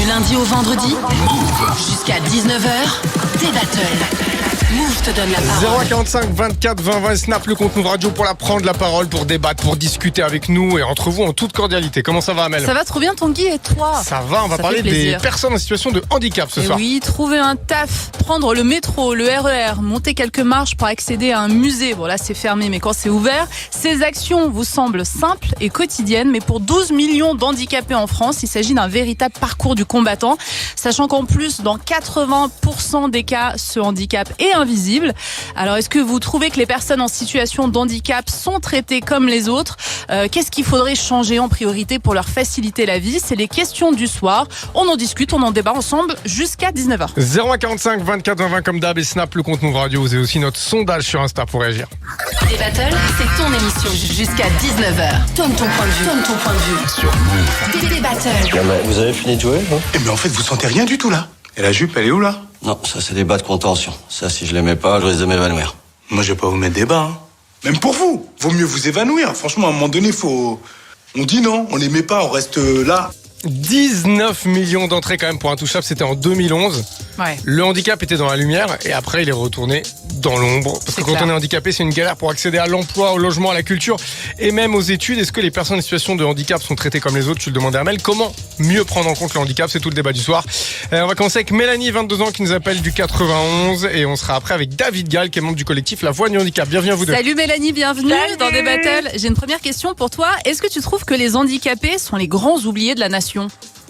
Du lundi au vendredi, jusqu'à 19h, des battles. Move te donne la parole. 0145 24 20 20 Snap, le compte Move Radio pour la prendre la parole, pour débattre, pour discuter avec nous et entre vous en toute cordialité. Comment ça va, Amel? Ça va trop bien, Tanguy, et toi? Ça va, on va parler des personnes en situation de handicap ce soir. Oui, trouver un taf, prendre le métro, le RER, monter quelques marches pour accéder à un musée. Bon là c'est fermé, mais quand c'est ouvert, ces actions vous semblent simples et quotidiennes, mais pour 12 millions d'handicapés en France, il s'agit d'un véritable parcours du combattant, sachant qu'en plus, dans 80% des cas, ce handicap est invisible. Alors est-ce que vous trouvez que les personnes en situation de handicap sont traitées comme les autres? Qu'est-ce qu'il faudrait changer en priorité pour leur faciliter la vie? C'est les questions du soir. On en discute, on en débat ensemble jusqu'à 19h. 0145 24 20 20 comme d'hab et Snap, le compte Move Radio. Vous avez aussi notre sondage sur Insta pour réagir. Des battles, c'est ton émission jusqu'à 19h. Donne ton point de vue. Donne ton point de vue. Sur Move. Des battles. Vous avez fini de jouer, hein? Eh mais en fait, vous sentez rien du tout là. Et la jupe, elle est où là? Non, ça c'est des bas de contention. Ça, si je l'aimais pas, je risque de m'évanouir. Moi, je vais pas vous mettre des bas. Hein. Même pour vous. Vaut mieux vous évanouir. Franchement, à un moment donné, faut. On dit non, on les met pas, on reste là. 19 millions d'entrées quand même pour Intouchable, c'était en 2011. Ouais. Le handicap était dans la lumière et après il est retourné dans l'ombre. Parce que quand on est handicapé, c'est une galère pour accéder à l'emploi, au logement, à la culture et même aux études. Est-ce que les personnes en situation de handicap sont traitées comme les autres? Tu le demandais à Mel. Comment mieux prendre en compte le handicap? C'est tout le débat du soir. On va commencer avec Mélanie, 22 ans, qui nous appelle du 91 et on sera après avec David Gall, qui est membre du collectif La Voix du Handicap. Bienvenue à vous deux. Salut Mélanie, bienvenue dans des battles. J'ai une première question pour toi. Est-ce que tu trouves que les handicapés sont les grands oubliés de la nation?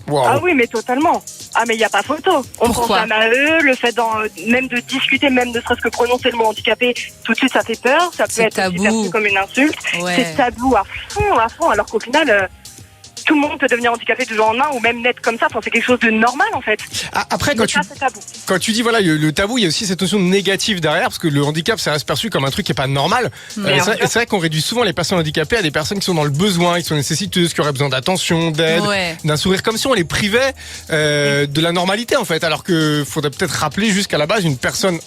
Wow. Ah oui, mais totalement. Ah mais il n'y a pas photo. On pense jamais à eux, le fait même de discuter, même ne serait-ce que prononcer le mot handicapé, tout de suite ça fait peur, ça peut être aussi perçu comme une insulte. Ouais. C'est tabou à fond, alors qu'au final... tout le monde peut devenir handicapé du jour au lendemain ou même naître comme ça. Enfin, c'est quelque chose de normal en fait. Après, quand tu dis voilà le tabou, il y a aussi cette notion de négative derrière parce que le handicap, ça reste perçu comme un truc qui est pas normal. C'est vrai qu'on réduit souvent les personnes handicapées à des personnes qui sont dans le besoin, qui sont nécessiteuses, qui auraient besoin d'attention, d'aide, d'un sourire, comme si on les privait de la normalité en fait. Alors que faudrait peut-être rappeler jusqu'à la base, une personne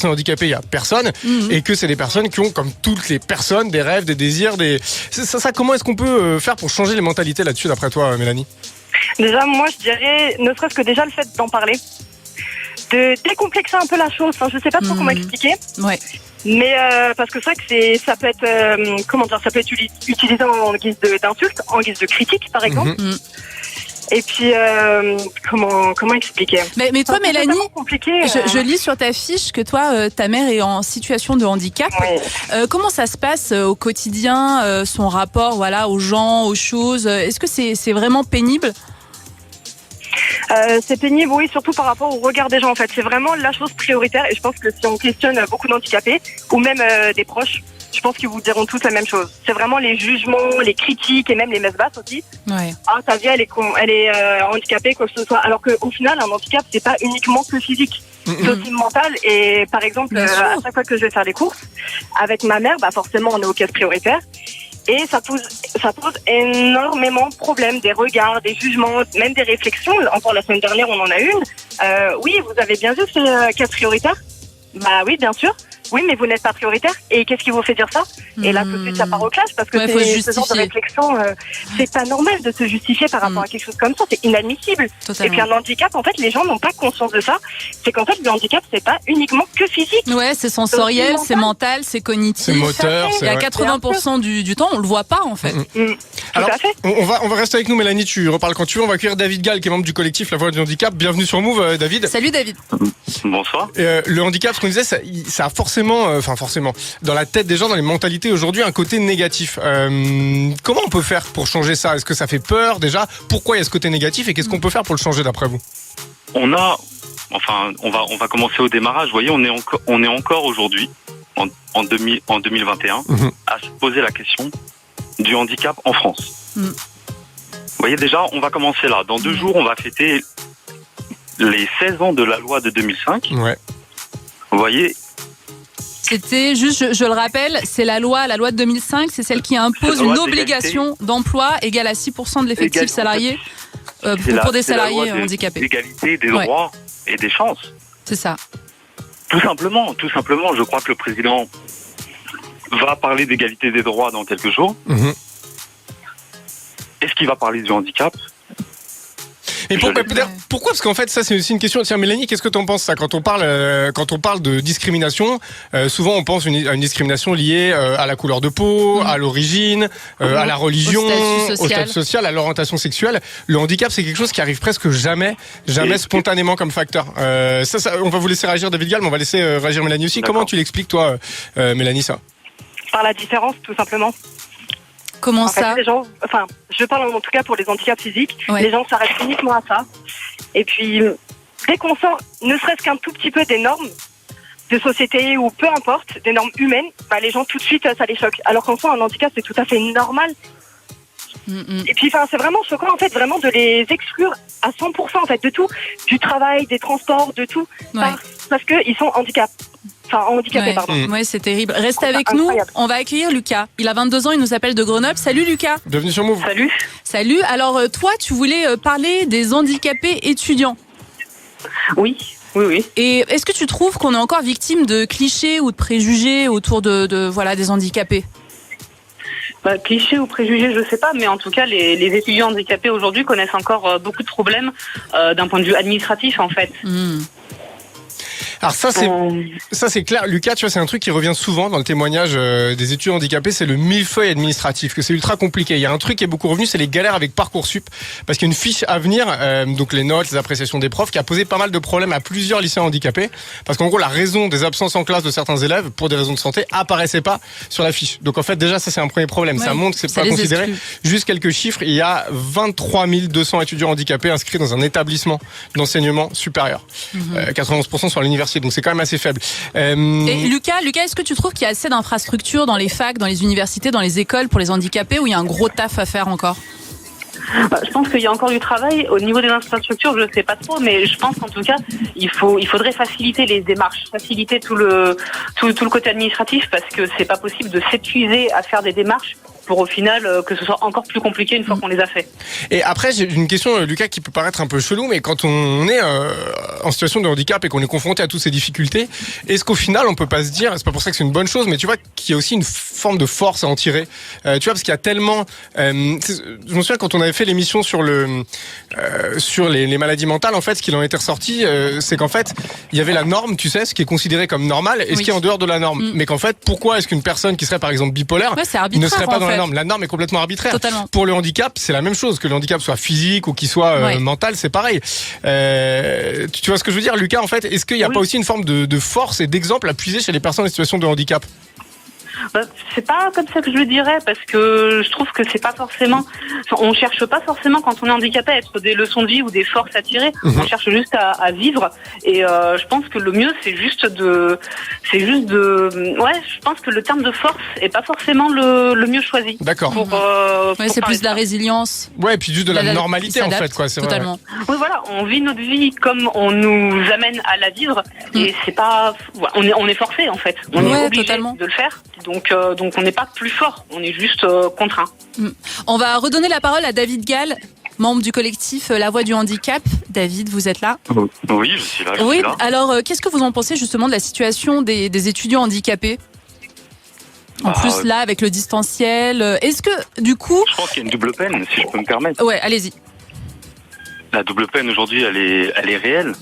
handicapée, il y a personne et que c'est des personnes qui ont comme toutes les personnes des rêves, des désirs, comment est-ce qu'on peut faire pour changer les mentalités là-dessus d'après toi, Mélanie? Déjà, moi, je dirais, ne serait-ce que déjà le fait d'en parler, de décomplexer un peu la chose. Enfin, je sais pas trop comment expliquer. Ouais. Mais parce que c'est vrai que ça peut être, ça peut être utilisé en guise d'insulte, en guise de critique, par exemple. Et puis, comment expliquer? Mais toi, Mélanie, compliqué, je lis sur ta fiche que toi, ta mère est en situation de handicap. Oui. Comment ça se passe au quotidien, son rapport, aux gens, aux choses? Est-ce que c'est vraiment pénible? C'est pénible, oui, surtout par rapport au regard des gens, en fait. C'est vraiment la chose prioritaire. Et je pense que si on questionne beaucoup d'handicapés, ou même des proches, je pense qu'ils vous diront tous la même chose. C'est vraiment les jugements, les critiques et même les messes basses aussi. Ouais. Ah, ta vie, elle est handicapée, quoi que ce soit. Alors qu'au final, un handicap, c'est pas uniquement que physique. C'est aussi mental. Et par exemple, à chaque fois que je vais faire les courses, avec ma mère, forcément, on est aux caisses prioritaires. Et ça pose énormément de problèmes, des regards, des jugements, même des réflexions. Encore la semaine dernière, on en a une. Oui, vous avez bien vu que c'est caisse prioritaire? Bah oui, bien sûr. Oui, mais vous n'êtes pas prioritaire. Et qu'est-ce qui vous fait dire ça? Et là, tout de suite, ça part au clash parce que ce genre de réflexion, c'est pas normal de se justifier par rapport à quelque chose comme ça. C'est inadmissible. Totalement. Et puis un handicap, en fait, les gens n'ont pas conscience de ça. C'est qu'en fait, le handicap, c'est pas uniquement que physique. Ouais, c'est sensoriel, c'est mental, c'est cognitif. C'est moteur. Il y a 80% du temps, on le voit pas, en fait. Alors, on va rester avec nous, Mélanie. Tu reparles quand tu veux. On va accueillir David Gall, qui est membre du collectif La Voix du Handicap. Bienvenue sur Move, David. Salut, David. Bonsoir. Le handicap, ce qu'on disait, ça a forcément, dans la tête des gens, dans les mentalités aujourd'hui, un côté négatif. Comment on peut faire pour changer ça? Est-ce que ça fait peur déjà? Pourquoi il y a ce côté négatif et qu'est-ce qu'on peut faire pour le changer d'après vous? On va commencer au démarrage. Vous voyez, on est encore aujourd'hui, en 2021, à se poser la question du handicap en France. Vous voyez, déjà, on va commencer là. Dans 2 jours, on va fêter les 16 ans de la loi de 2005. Ouais. Vous voyez. C'était juste, je le rappelle, c'est la loi de 2005, c'est celle qui impose une obligation d'emploi égale à 6% de l'effectif salarié pour des salariés handicapés. L'égalité des droits et des chances. C'est ça. Tout simplement, je crois que le président va parler d'égalité des droits dans quelques jours. Est-ce qu'il va parler du handicap? Et pourquoi? Parce qu'en fait, ça, c'est aussi une question. Tiens, Mélanie, qu'est-ce que tu en penses, ça? Quand on parle de discrimination, souvent, on pense à une discrimination liée à la couleur de peau, à l'origine, à la religion, au statut social, à l'orientation sexuelle. Le handicap, c'est quelque chose qui arrive presque jamais spontanément comme facteur. Ça, on va vous laisser réagir, David Gall, mais on va laisser réagir Mélanie aussi. D'accord. Comment tu l'expliques, toi, Mélanie, ça? Par la différence, tout simplement. Comment ça? Les gens, je parle en tout cas pour les handicaps physiques, les gens s'arrêtent uniquement à ça. Et puis, dès qu'on sort ne serait-ce qu'un tout petit peu des normes de société ou peu importe, des normes humaines, les gens tout de suite, ça les choque. Alors qu'en soi, un handicap, c'est tout à fait normal. Et puis, c'est vraiment choquant, en fait, vraiment de les exclure à 100%, en fait, de tout. Du travail, des transports, de tout. Parce qu'ils sont handicapés, pardon. Oui, c'est terrible. Restez avec nous. On va accueillir Lucas. Il a 22 ans, il nous appelle de Grenoble. Salut Lucas. Bienvenue sur Move. Salut. Alors, toi, tu voulais parler des handicapés étudiants. Oui. Et est-ce que tu trouves qu'on est encore victime de clichés ou de préjugés autour des handicapés? Clichés ou préjugés, je sais pas, mais en tout cas, les étudiants handicapés aujourd'hui connaissent encore beaucoup de problèmes d'un point de vue administratif, en fait. Alors ça c'est clair. Lucas, tu vois, c'est un truc qui revient souvent dans le témoignage des étudiants handicapés, c'est le millefeuille administratif, que c'est ultra compliqué. Il y a un truc qui est beaucoup revenu, c'est les galères avec Parcoursup, parce qu'il y a une fiche à venir, donc les notes, les appréciations des profs, qui a posé pas mal de problèmes à plusieurs lycéens handicapés, parce qu'en gros la raison des absences en classe de certains élèves pour des raisons de santé apparaissait pas sur la fiche. Donc en fait déjà ça c'est un premier problème. Ça montre que c'est pas considéré. Juste quelques chiffres, il y a 23 200 étudiants handicapés inscrits dans un établissement d'enseignement supérieur. 91% sont à l'université. Donc c'est quand même assez faible. Et Lucas, est-ce que tu trouves qu'il y a assez d'infrastructures dans les facs, dans les universités, dans les écoles pour les handicapés, ou il y a un gros taf à faire encore? Je pense qu'il y a encore du travail. Au niveau des infrastructures, je ne sais pas trop, mais je pense qu'en tout cas, il faudrait faciliter les démarches, faciliter tout le côté administratif, parce que c'est pas possible de s'épuiser à faire des démarches pour au final que ce soit encore plus compliqué une fois qu'on les a fait. Et après, j'ai une question, Lucas, qui peut paraître un peu chelou, mais quand on est en situation de handicap et qu'on est confronté à toutes ces difficultés, est-ce qu'au final, on peut pas se dire, c'est pas pour ça que c'est une bonne chose, mais tu vois qu'il y a aussi une forme de force à en tirer, tu vois, parce qu'il y a tellement... je me souviens quand on avait fait l'émission sur les maladies mentales, en fait, ce qu'il en était ressorti, c'est qu'en fait, il y avait la norme, tu sais, ce qui est considéré comme normal, et ce qui est en dehors de la norme. Mais qu'en fait, pourquoi est-ce qu'une personne qui serait par exemple bipolaire ne serait pas dans la norme? La norme est complètement arbitraire. Totalement. Pour le handicap, c'est la même chose. Que le handicap soit physique ou qu'il soit mental, c'est pareil. Tu vois ce que je veux dire, Lucas, en fait? Est-ce qu'il n'y a pas aussi une forme de force et d'exemple à puiser chez les personnes en situation de handicap? C'est pas comme ça que je le dirais, parce que je trouve que c'est pas forcément, on cherche pas forcément quand on est handicapé à être des leçons de vie ou des forces à tirer. On cherche juste à vivre, et je pense que le mieux c'est juste de je pense que le terme de force est pas forcément le mieux choisi. D'accord. C'est plus de la résilience. Ouais, et puis juste de la normalité en fait, quoi. C'est totalement. Vrai. Oui, voilà, on vit notre vie comme on nous amène à la vivre, et c'est pas, on est forcé en fait, on est obligé de le faire. Donc on n'est pas plus fort, on est juste contraint. On va redonner la parole à David Gall, membre du collectif La Voix du Handicap. David, vous êtes là? Oui, je suis là. Alors qu'est-ce que vous en pensez justement de la situation des étudiants handicapés? En plus là, avec le distanciel, est-ce que du coup... Je pense qu'il y a une double peine, si je peux me permettre. Ouais, allez-y. La double peine aujourd'hui, elle est réelle.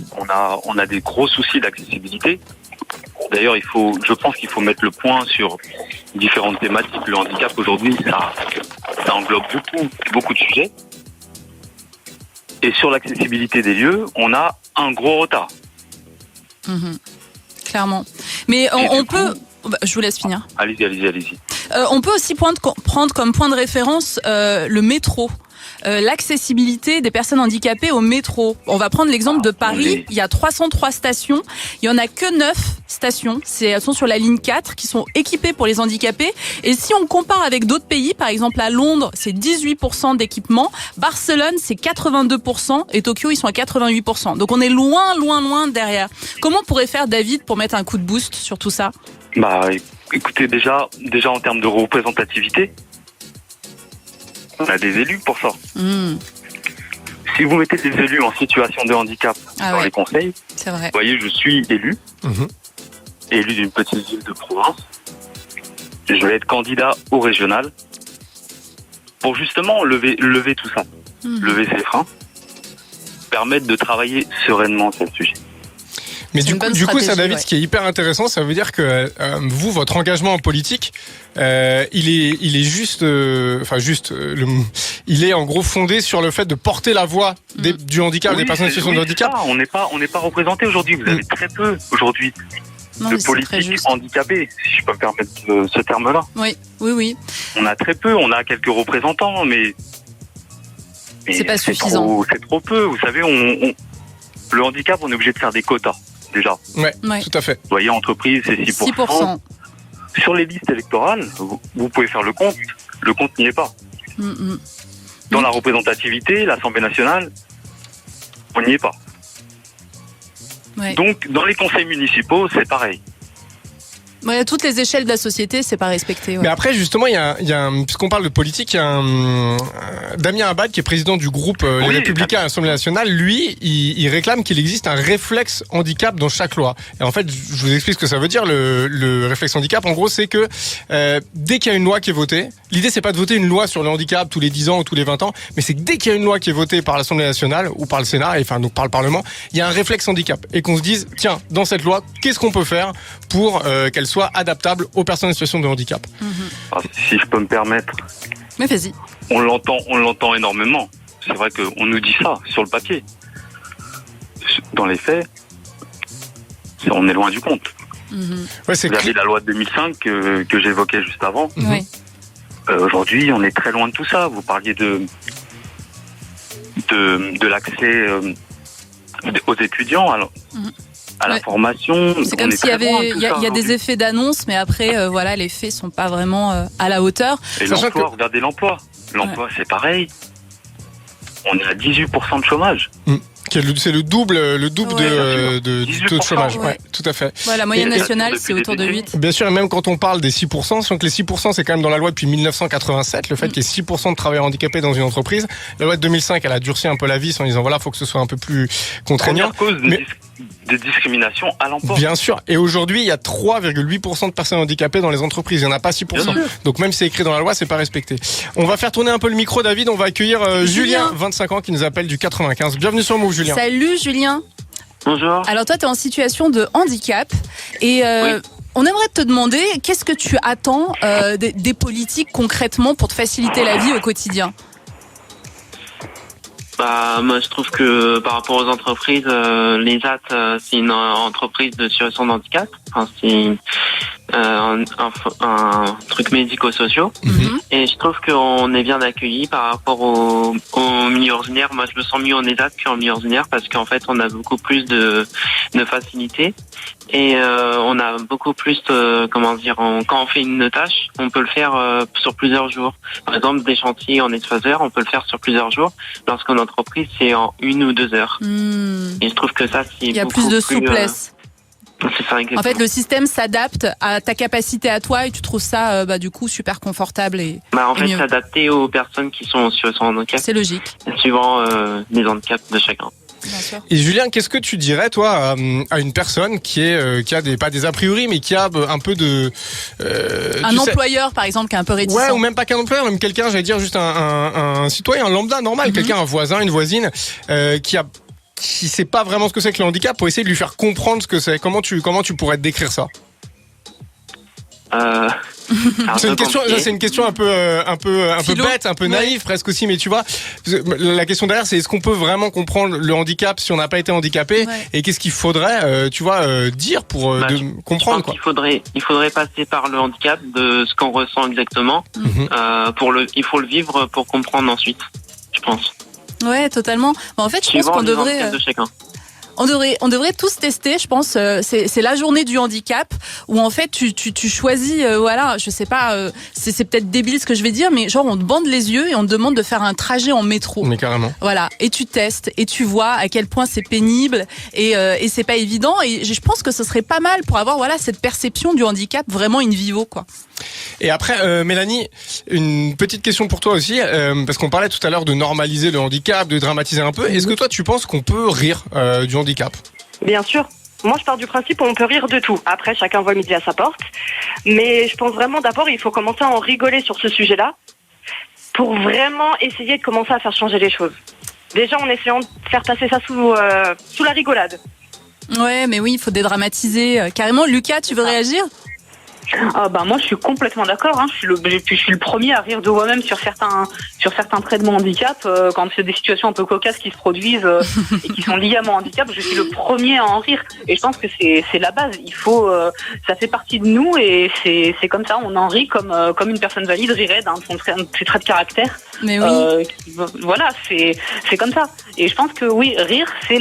On a des gros soucis d'accessibilité. D'ailleurs, je pense qu'il faut mettre le point sur différentes thématiques. Le handicap aujourd'hui, ça englobe beaucoup de sujets. Et sur l'accessibilité des lieux, on a un gros retard. Clairement. Mais on peut... Je vous laisse finir. Allez-y. On peut aussi prendre comme point de référence le métro. L'accessibilité des personnes handicapées au métro. On va prendre l'exemple de Paris. Il y a 303 stations. Il y en a que 9 stations. Elles sont sur la ligne 4 qui sont équipées pour les handicapés. Et si on compare avec d'autres pays, par exemple à Londres, c'est 18% d'équipement. Barcelone, c'est 82%. Et Tokyo, ils sont à 88%. Donc on est loin derrière. Comment pourrait faire David pour mettre un coup de boost sur tout ça? Écoutez, déjà en termes de représentativité, on a des élus pour ça. Si vous mettez des élus en situation de handicap dans les conseils, c'est vrai. Vous voyez, je suis élu d'une petite ville de province. Je vais être candidat au régional pour justement lever tout ça, lever ces freins. permettre de travailler sereinement sur le sujet. Mais du coup, ça, David, ce qui est hyper intéressant, ça veut dire que vous, votre engagement en politique, il est juste, il est en gros fondé sur le fait de porter la voix du handicap, des personnes en situation de handicap. Ça. On n'est pas représenté aujourd'hui. Vous avez très peu aujourd'hui de politiques handicapés, si je peux me permettre ce terme-là. Oui. On a très peu. On a quelques représentants, mais c'est pas suffisant. C'est trop peu. Vous savez, le handicap, on est obligé de faire des quotas. Déjà. Ouais, tout à fait. Vous voyez, entreprise, c'est 6%. Sur les listes électorales, vous pouvez faire le compte. Le compte n'y est pas. Dans la représentativité, l'Assemblée nationale, on n'y est pas. Ouais. Donc, dans les conseils municipaux, c'est pareil. Ouais, à toutes les échelles de la société, c'est pas respecté. Ouais. Mais après, justement, puisqu'on parle de politique, il y a Damien Abad, qui est président du groupe Les Républicains à l'Assemblée nationale. Lui, il réclame qu'il existe un réflexe handicap dans chaque loi. Et en fait, je vous explique ce que ça veut dire, le réflexe handicap. En gros, c'est que dès qu'il y a une loi qui est votée, l'idée, c'est pas de voter une loi sur le handicap tous les 10 ans ou tous les 20 ans, mais c'est que dès qu'il y a une loi qui est votée par l'Assemblée nationale ou par le Sénat, donc par le Parlement, il y a un réflexe handicap. Et qu'on se dise, tiens, dans cette loi, qu'est-ce qu'on peut faire pour qu'elle soit adaptable aux personnes en situation de handicap. Si je peux me permettre. Mais vas-y. On l'entend énormément. C'est vrai qu'on nous dit ça sur le papier. Dans les faits, on est loin du compte. Ouais, vous avez la loi de 2005 que j'évoquais juste avant. Aujourd'hui, on est très loin de tout ça. Vous parliez de l'accès aux étudiants. Alors, à la formation. C'est comme s'il y a des effets d'annonce, mais après, les faits sont pas vraiment à la hauteur. Et l'emploi, regardez l'emploi. L'emploi, c'est pareil. On est à 18% de chômage. C'est le double de taux de chômage. Ouais, tout à fait. Ouais, la moyenne nationale, c'est autour de 8. Bien sûr, et même quand on parle des 6%, sachant que les 6%, c'est quand même dans la loi depuis 1987, le fait qu'il y ait 6% de travailleurs handicapés dans une entreprise. La loi de 2005, elle a durci un peu la vis en disant, faut que ce soit un peu plus contraignant. Première cause de discrimination à l'emploi. Bien sûr. Et aujourd'hui, il y a 3,8% de personnes handicapées dans les entreprises. Il n'y en a pas 6%. Donc même si c'est écrit dans la loi, c'est pas respecté. On va faire tourner un peu le micro, David. On va accueillir Julien, 25 ans, qui nous appelle du 95. Bienvenue sur Move, Julien. Salut, Julien. Bonjour. Alors toi, tu es en situation de handicap et on aimerait te demander, qu'est-ce que tu attends des politiques concrètement pour te faciliter la vie au quotidien ? Moi, je trouve que par rapport aux entreprises, l'ESAT, c'est une entreprise de situation de handicap. Enfin, c'est un truc médico-social. Et je trouve qu'on est bien accueilli par rapport au milieu ordinaire. Moi, je me sens mieux en ESAT qu'en milieu ordinaire parce qu'en fait, on a beaucoup plus de facilité. Et on a beaucoup plus, quand on fait une tâche, on peut le faire sur plusieurs jours. Par exemple, des chantiers en espace-heure, on peut le faire sur plusieurs jours. Lorsqu'en entreprise, c'est en 1 ou 2 heures. Et je trouve que ça, c'est il y a plus de souplesse. C'est ça, exactement. En fait, le système s'adapte à ta capacité à toi et tu trouves ça, du coup, super confortable en fait, s'adapter aux personnes qui sont en situation de handicap. C'est logique. Suivant les handicaps de chacun. Bien sûr. Et Julien, qu'est-ce que tu dirais, toi, à une personne qui a pas des a priori, mais qui a un peu de... un employeur, par exemple, qui est un peu réticent. Ouais, ou même pas qu'un employeur, même quelqu'un, j'allais dire juste un citoyen, un lambda, normal, quelqu'un, un voisin, une voisine, qui sait pas vraiment ce que c'est que le handicap, pour essayer de lui faire comprendre ce que c'est. Comment tu pourrais te décrire ça? C'est une question un peu bête, un peu naïve presque aussi, mais tu vois, la question derrière, c'est est-ce qu'on peut vraiment comprendre le handicap si on n'a pas été handicapé, et qu'est-ce qu'il faudrait, dire pour comprendre, quoi. Il faudrait passer par le handicap, de ce qu'on ressent exactement. Il faut le vivre pour comprendre ensuite, je pense. Ouais, totalement. En fait, je pense qu'on devrait... On devrait tous tester, je pense. C'est la journée du handicap où en fait tu choisis, je sais pas, c'est peut-être débile ce que je vais dire, mais genre on te bande les yeux et on te demande de faire un trajet en métro. Mais carrément. Voilà, et tu testes et tu vois à quel point c'est pénible et c'est pas évident. Et je pense que ce serait pas mal pour avoir cette perception du handicap vraiment in vivo, quoi. Et après, Mélanie, une petite question pour toi aussi, parce qu'on parlait tout à l'heure de normaliser le handicap, de dramatiser un peu. Est-ce que toi, tu penses qu'on peut rire du handicap ? Bien sûr. Moi, je pars du principe où on peut rire de tout. Après, chacun voit midi à sa porte. Mais je pense vraiment, d'abord, il faut commencer à en rigoler sur ce sujet-là pour vraiment essayer de commencer à faire changer les choses. déjà en essayant de faire passer ça sous la rigolade. Ouais, mais oui, il faut dédramatiser carrément. Lucas, tu veux réagir ? Moi je suis complètement d'accord. Je suis le premier à rire de moi-même sur certains traits de mon handicap. Quand c'est des situations un peu cocasses qui se produisent et qui sont liées à mon handicap, je suis le premier à en rire. Et je pense que c'est la base. Ça fait partie de nous et c'est comme ça. On en rit comme une personne valide rirait d'un de ses traits de caractère. Mais oui. Voilà, c'est comme ça. Et je pense que oui, rire c'est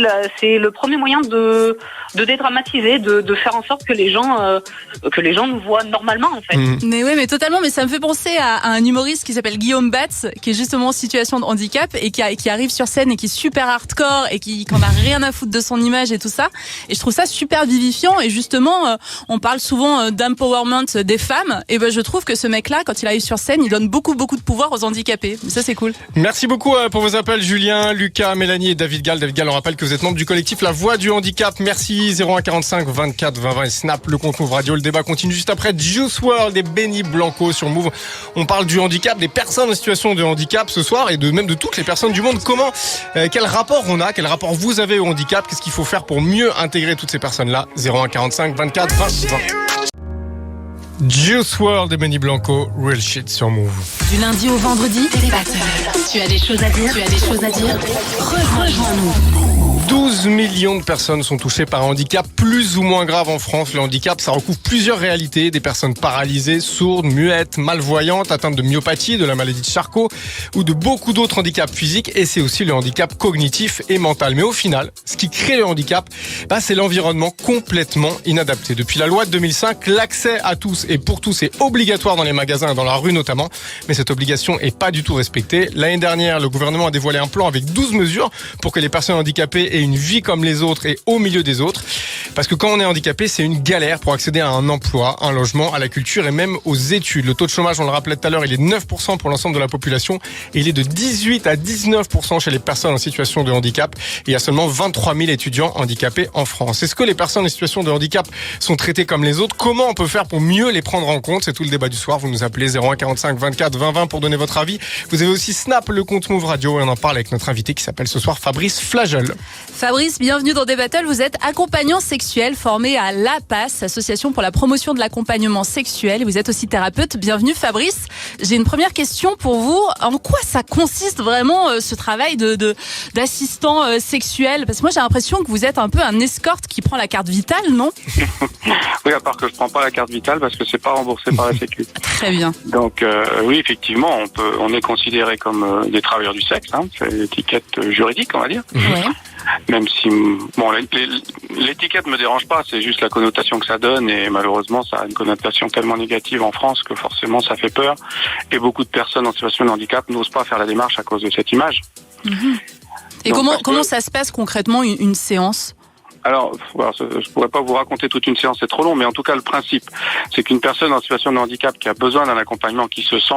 le premier moyen de dédramatiser, de faire en sorte que les gens nous voient normalement en fait. Mais oui, mais totalement. Mais ça me fait penser à un humoriste qui s'appelle Guillaume Batz, qui est justement en situation de handicap et qui arrive sur scène et qui est super hardcore et qui en a rien à foutre de son image et tout ça. Et je trouve ça super vivifiant. Et justement, on parle souvent d'empowerment des femmes. Et ben, je trouve que ce mec-là, quand il arrive sur scène, il donne beaucoup de pouvoir aux handicapés. Ça, c'est cool. Merci beaucoup pour vos appels, Julien, Lucas, Mélanie et David Gall. David Gall, on rappelle que vous êtes membre du collectif La Voix du Handicap. Merci. 0145 24 20 20 et Snap, le compte Move Radio. Le débat continue juste après Juice WRLD et Benny Blanco sur Move. On parle du handicap, des personnes en situation de handicap ce soir et même de toutes les personnes du monde. Quel rapport on a, quel rapport vous avez au handicap, qu'est-ce qu'il faut faire pour mieux intégrer toutes ces personnes-là? 0145 24 20 20. Juice WRLD et Benny Blanco, Real Shit sur Move. Du lundi au vendredi, Battle. Tu as des choses à dire, rejoins-nous. 12 millions de personnes sont touchées par un handicap plus ou moins grave en France. Le handicap, ça recouvre plusieurs réalités. Des personnes paralysées, sourdes, muettes, malvoyantes, atteintes de myopathie, de la maladie de Charcot ou de beaucoup d'autres handicaps physiques. Et c'est aussi le handicap cognitif et mental. Mais au final, ce qui crée le handicap, c'est l'environnement complètement inadapté. Depuis la loi de 2005, l'accès à tous et pour tous est obligatoire dans les magasins et dans la rue notamment. Mais cette obligation est pas du tout respectée. L'année dernière, le gouvernement a dévoilé un plan avec 12 mesures pour que les personnes handicapées aient une vie comme les autres et au milieu des autres. Parce que quand on est handicapé, c'est une galère pour accéder à un emploi, un logement, à la culture et même aux études. Le taux de chômage, on le rappelait tout à l'heure, il est de 9% pour l'ensemble de la population et il est de 18 à 19% chez les personnes en situation de handicap. Et il y a seulement 23 000 étudiants handicapés en France. Est-ce que les personnes en situation de handicap sont traitées comme les autres? Comment on peut faire pour mieux les prendre en compte? C'est tout le débat du soir. Vous nous appelez 0145 24 20 20 pour donner votre avis. Vous avez aussi Snap, le compte Move Radio, et on en parle avec notre invité qui s'appelle ce soir Fabrice Flagel. Fabrice, bienvenue dans Battle. Vous êtes accompagnant sexuel formé à l'APAS, Association pour la promotion de l'accompagnement sexuel. Vous êtes aussi thérapeute. Bienvenue Fabrice. J'ai une première question pour vous. En quoi ça consiste vraiment ce travail d'assistant sexuel? Parce que moi j'ai l'impression que vous êtes un peu un escorte qui prend la carte vitale, non? Oui, à part que je prends pas la carte vitale parce que c'est pas remboursé par la Sécu. Très bien. Donc oui, effectivement, on est considéré comme des travailleurs du sexe. C'est l'étiquette juridique, on va dire. Ouais. Même si l'étiquette me dérange pas, c'est juste la connotation que ça donne et malheureusement ça a une connotation tellement négative en France que forcément ça fait peur et beaucoup de personnes en situation de handicap n'osent pas faire la démarche à cause de cette image. Mmh. Et donc, comment ça se passe concrètement une séance? Alors, je pourrais pas vous raconter toute une séance, c'est trop long, mais en tout cas, le principe, c'est qu'une personne en situation de handicap qui a besoin d'un accompagnement, qui se sent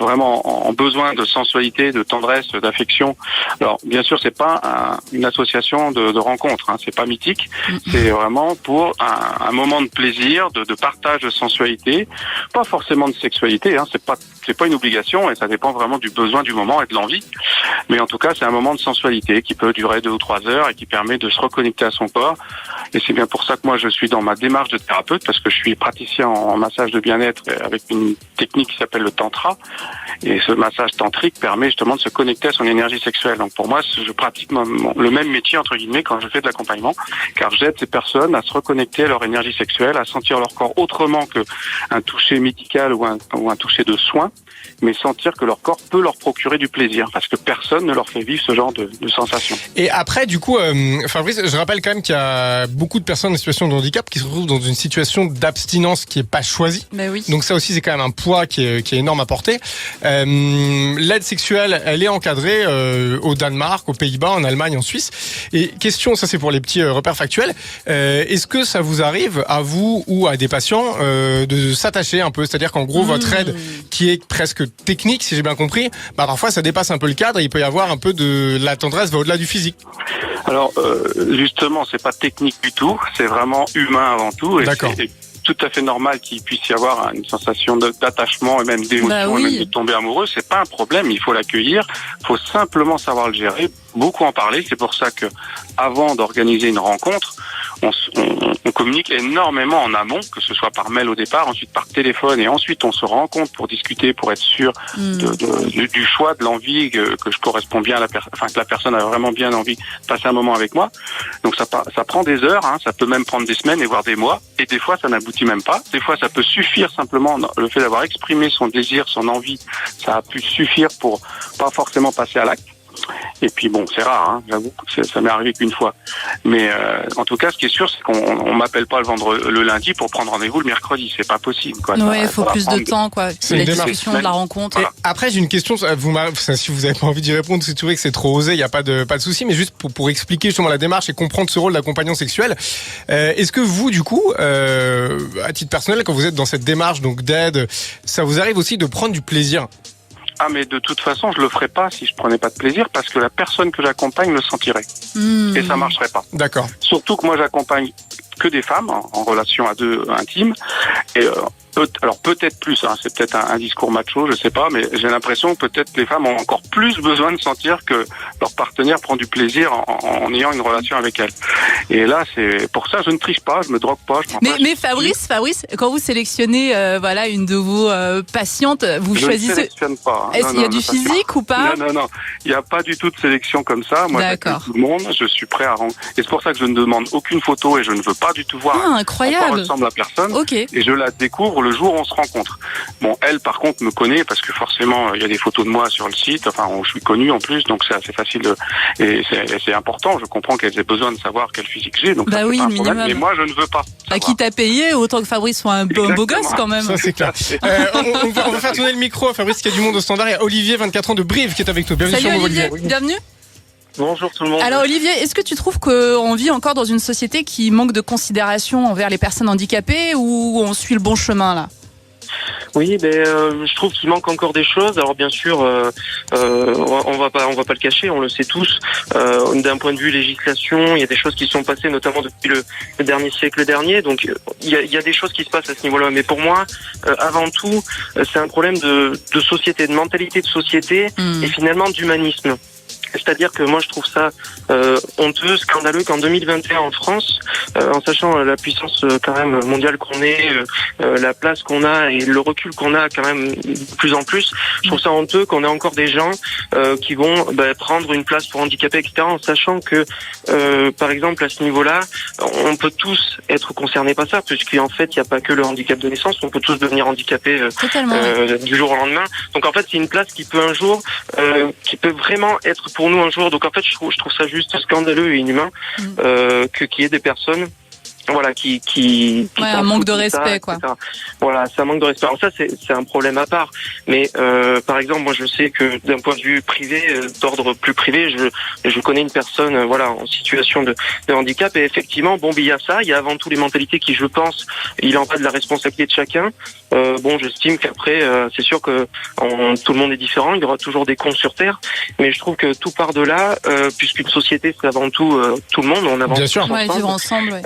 vraiment en besoin de sensualité, de tendresse, d'affection. Alors, bien sûr, c'est pas une association de rencontres, c'est pas mythique. C'est vraiment pour un moment de plaisir, de partage de sensualité, pas forcément de sexualité. C'est pas une obligation et ça dépend vraiment du besoin du moment et de l'envie. Mais en tout cas, c'est un moment de sensualité qui peut durer 2 ou 3 heures et qui permet de se reconnecter à son corps. Et c'est bien pour ça que moi, je suis dans ma démarche de thérapeute parce que je suis praticien en massage de bien-être avec une technique qui s'appelle le tantra. Et ce massage tantrique permet justement de se connecter à son énergie sexuelle. Donc pour moi, je pratique le même métier, entre guillemets, quand je fais de l'accompagnement, car j'aide ces personnes à se reconnecter à leur énergie sexuelle, à sentir leur corps autrement qu'un toucher médical ou un toucher de soin, mais sentir que leur corps peut leur procurer du plaisir, parce que personne ne leur fait vivre ce genre de sensations. Et après, du coup, Fabrice, je rappelle quand même qu'il y a beaucoup de personnes en situation de handicap qui se retrouvent dans une situation d'abstinence qui est pas choisie. Mais oui. Donc ça aussi, c'est quand même un poids qui est énorme à porter. L'aide sexuelle, elle est encadrée au Danemark, aux Pays-Bas, en Allemagne, en Suisse. Et question, ça c'est pour les petits repères factuels, est-ce que ça vous arrive, à vous ou à des patients, de s'attacher un peu? C'est-à-dire qu'en gros, votre aide, qui est presque technique, si j'ai bien compris, parfois ça dépasse un peu le cadre et il peut y avoir un peu la tendresse va au-delà du physique. Alors, justement, c'est pas technique du tout, c'est vraiment humain avant tout. Et d'accord. tout à fait normal qu'il puisse y avoir une sensation d'attachement et même d'émotion et même de tomber amoureux. C'est pas un problème, il faut l'accueillir. Il faut simplement savoir le gérer, beaucoup en parler. C'est pour ça que avant d'organiser une rencontre, on communique énormément en amont, que ce soit par mail au départ, ensuite par téléphone, et ensuite on se rencontre pour discuter, pour être sûr du choix, de l'envie, que je corresponds bien à que la personne a vraiment bien envie de passer un moment avec moi. Donc ça prend des heures, ça peut même prendre des semaines et voire des mois, et des fois ça n'aboutit même pas. Des fois ça peut suffire simplement, le fait d'avoir exprimé son désir, son envie, ça a pu suffire pour pas forcément passer à l'acte. Et puis bon, c'est rare, j'avoue que ça m'est arrivé qu'une fois. Mais en tout cas, ce qui est sûr, c'est qu'on m'appelle pas le lundi pour prendre rendez-vous le mercredi. C'est pas possible, quoi. Ouais, il faut plus de temps, quoi. C'est la discussion, de la rencontre. Voilà. Après, j'ai une question. Si vous avez pas envie d'y répondre, si vous trouvez que c'est trop osé, il y a pas de souci. Mais juste pour expliquer justement la démarche et comprendre ce rôle d'accompagnant sexuel, est-ce que vous, du coup, à titre personnel, quand vous êtes dans cette démarche donc d'aide, ça vous arrive aussi de prendre du plaisir? Ah, mais de toute façon, je le ferais pas si je prenais pas de plaisir, parce que la personne que j'accompagne le sentirait. Et ça marcherait pas. D'accord. Surtout que moi, j'accompagne que des femmes en relation à deux intimes. Et alors peut-être plus, c'est peut-être un discours macho, je sais pas, mais j'ai l'impression que peut-être les femmes ont encore plus besoin de sentir que leur partenaire prend du plaisir en ayant une relation avec elles. Et là, c'est pour ça je ne triche pas, je me drogue pas. Mais Fabrice, quand vous sélectionnez une de vos patientes, vous choisissez. Je ne sélectionne pas. Est-ce qu'il y a du physique ou pas? Non, il n'y a pas du tout de sélection comme ça. Moi, j'accueille tout le monde, je suis prêt à rendre. Et c'est pour ça que je ne demande aucune photo et je ne veux pas du tout voir à quoi ressemble la personne. Okay. Et je la découvre le jour où on se rencontre. Bon, elle, par contre, me connaît parce que forcément, il y a des photos de moi sur le site. Enfin, je suis connu en plus, donc c'est assez facile et c'est important. Je comprends qu'elle ait besoin de savoir quel physique j'ai, donc ça, c'est pas un problème. Mais moi, je ne veux pas. Qui t'a payé, autant que Fabrice soit un beau gosse quand même. Ça, c'est clair. On va faire tourner le micro à Fabrice, qui a du monde au standard, et à Olivier, 24 ans, de Brive, qui est avec nous. Bienvenue sur Olivier. Bienvenue. Bonjour tout le monde. Alors Olivier, est-ce que tu trouves qu'on vit encore dans une société qui manque de considération envers les personnes handicapées, ou on suit le bon chemin là? Oui, je trouve qu'il manque encore des choses. Alors bien sûr, on va pas le cacher, on le sait tous. D'un point de vue législation, il y a des choses qui sont passées, notamment depuis le dernier siècle dernier. Donc il y a des choses qui se passent à ce niveau-là. Mais pour moi, avant tout, c'est un problème de société, de mentalité de société et finalement d'humanisme. C'est-à-dire que moi je trouve ça honteux, scandaleux qu'en 2021 en France, en sachant la puissance quand même mondiale qu'on est, la place qu'on a et le recul qu'on a quand même de plus en plus, je trouve ça honteux qu'on ait encore des gens qui vont prendre une place pour handicapés, etc. en sachant que par exemple à ce niveau-là, on peut tous être concernés par ça, puisqu'en fait il n'y a pas que le handicap de naissance, on peut tous devenir handicapés du jour au lendemain. Donc en fait c'est une place qui peut un jour, qui peut vraiment être pour nous un jour. Donc en fait je trouve ça juste scandaleux et inhumain qu'il y ait des personnes qui un manque de respect, etc. Voilà, c'est un manque de respect. Alors ça, c'est un problème à part. Mais par exemple, moi, je sais que d'un point de vue privé, d'ordre plus privé, je connais une personne, en situation de handicap. Et effectivement, il y a ça. Il y a avant tout les mentalités qui, je pense, il en va de la responsabilité de chacun. J'estime qu'après, c'est sûr que tout le monde est différent. Il y aura toujours des cons sur terre. Mais je trouve que tout part de là, puisqu'une société, c'est avant tout tout le monde. On avance tous ensemble. Vivre ensemble.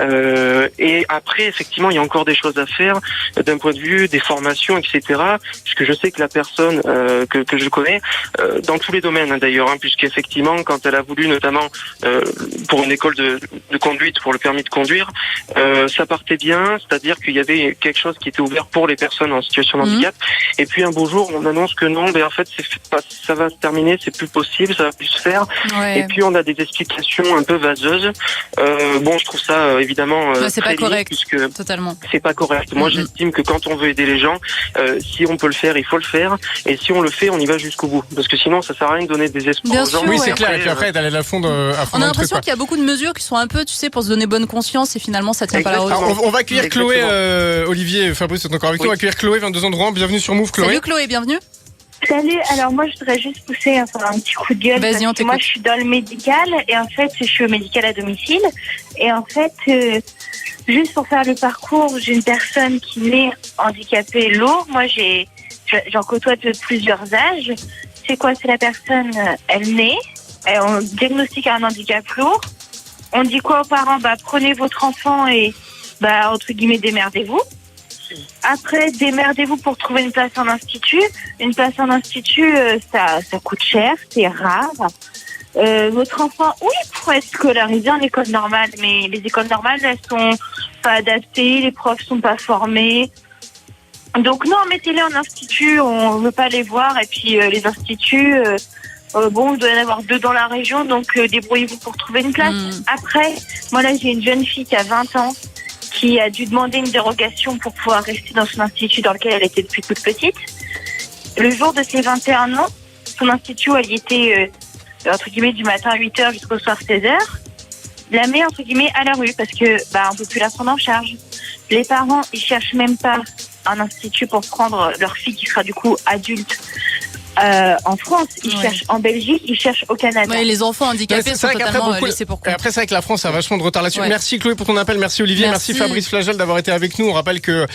Et après, effectivement, il y a encore des choses à faire d'un point de vue des formations, etc. Puisque je sais que la personne que je connais, dans tous les domaines d'ailleurs, puisqu'effectivement, quand elle a voulu, notamment pour une école de conduite, pour le permis de conduire, ça partait bien, c'est-à-dire qu'il y avait quelque chose qui était ouvert pour les personnes en situation de handicap. Et puis un beau jour, on annonce que non, en fait, ça va se terminer, c'est plus possible, ça va plus se faire. Ouais. Et puis on a des explications un peu vaseuses. Je trouve ça évidemment c'est pas correct, puisque totalement. C'est pas correct. Moi, j'estime que quand on veut aider les gens, si on peut le faire, il faut le faire. Et si on le fait, on y va jusqu'au bout. Parce que sinon, ça sert à rien de donner des espoirs aux gens. Oui, c'est clair. Et puis après, d'aller à fond on a l'impression qu'il y a beaucoup de mesures qui sont un peu, pour se donner bonne conscience, et finalement, ça tient pas la route. On va accueillir Chloé, Olivier, Fabrice est encore avec nous. On va accueillir Chloé, 22 ans de Rouen. Bienvenue sur Move, Chloé. Salut Chloé, bienvenue. Salut, alors moi je voudrais juste pousser un petit coup de gueule. Vas-y, parce que moi je suis dans le médical et en fait je suis au médical à domicile et en fait juste pour faire le parcours, j'ai une personne qui naît handicapée lourd. Moi j'en côtoie de plusieurs âges. C'est quoi? C'est la personne, elle naît, on diagnostique un handicap lourd. On dit quoi aux parents? Prenez votre enfant et entre guillemets démerdez-vous. Après, démerdez-vous pour trouver une place en institut. Une place en institut, ça coûte cher, c'est rare. Votre enfant, oui, pourrait être scolarisé en école normale, mais les écoles normales, elles sont pas adaptées, les profs sont pas formés. Donc non, mettez-les en institut, on veut pas les voir. Et puis les instituts, il doit y en avoir 2 dans la région, donc débrouillez-vous pour trouver une place. Après, moi là, j'ai une jeune fille qui a 20 ans, qui a dû demander une dérogation pour pouvoir rester dans son institut dans lequel elle était depuis toute petite. Le jour de ses 21 ans, son institut, elle y était, entre guillemets, du matin à 8h jusqu'au soir 16h. La met, entre guillemets, à la rue parce que, on peut plus la prendre en charge. Les parents, ils cherchent même pas un institut pour prendre leur fille qui sera du coup adulte. En France, ils cherchent en Belgique, ils cherchent au Canada. Ouais, les enfants handicapés sont totalement laissés pour compte. Après, c'est vrai que la France a vachement de retard là-dessus. Ouais. Merci Chloé pour ton appel, merci Olivier, merci Fabrice Flagel d'avoir été avec nous. On rappelle que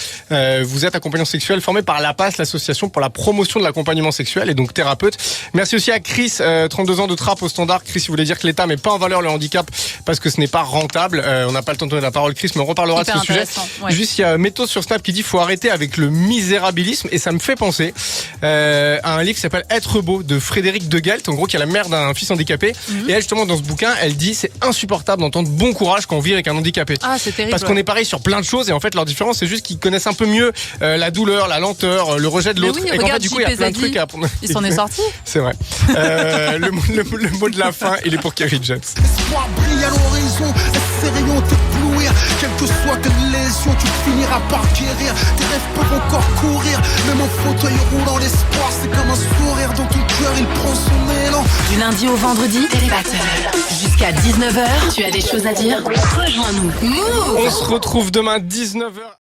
vous êtes accompagnant sexuel formé par l'APAS, l'association pour la promotion de l'accompagnement sexuel, et donc thérapeute. Merci aussi à Chris, 32 ans de Trappes au Standard. Chris, il voulait dire que l'État met pas en valeur le handicap parce que ce n'est pas rentable. On n'a pas le temps de donner la parole, Chris, mais on reparlera de ce sujet. Ouais. Juste, il y a Méthode sur Snap qui dit faut arrêter avec le misérabilisme, et ça me fait penser à un livre qui s'appelle Être beau de Frédéric de Gelt, en gros qui est la mère d'un fils handicapé, et elle justement dans ce bouquin elle dit c'est insupportable d'entendre bon courage quand on vit avec un handicapé. C'est terrible. Parce qu'on est pareil sur plein de choses, et en fait leur différence c'est juste qu'ils connaissent un peu mieux la douleur, la lenteur, le rejet de l'autre, et qu'en fait du coup il y a plein de trucs à apprendre. Il s'en est sorti. C'est vrai. Le mot de la fin il est pour Kerry James. L'espoir brille à l'horizon, ces rayons t'éblouir, quelle que soit tes lésions, tu finiras par guérir. Tes rêves peuvent encore courir, même en fauteuil roulant, l'espoir c'est comme un sourire dans ton cœur, il prend son élan. Du lundi au vendredi, Télébatteur. Jusqu'à 19h, tu as des choses à dire? Rejoins-nous. Move. On se retrouve demain 19h.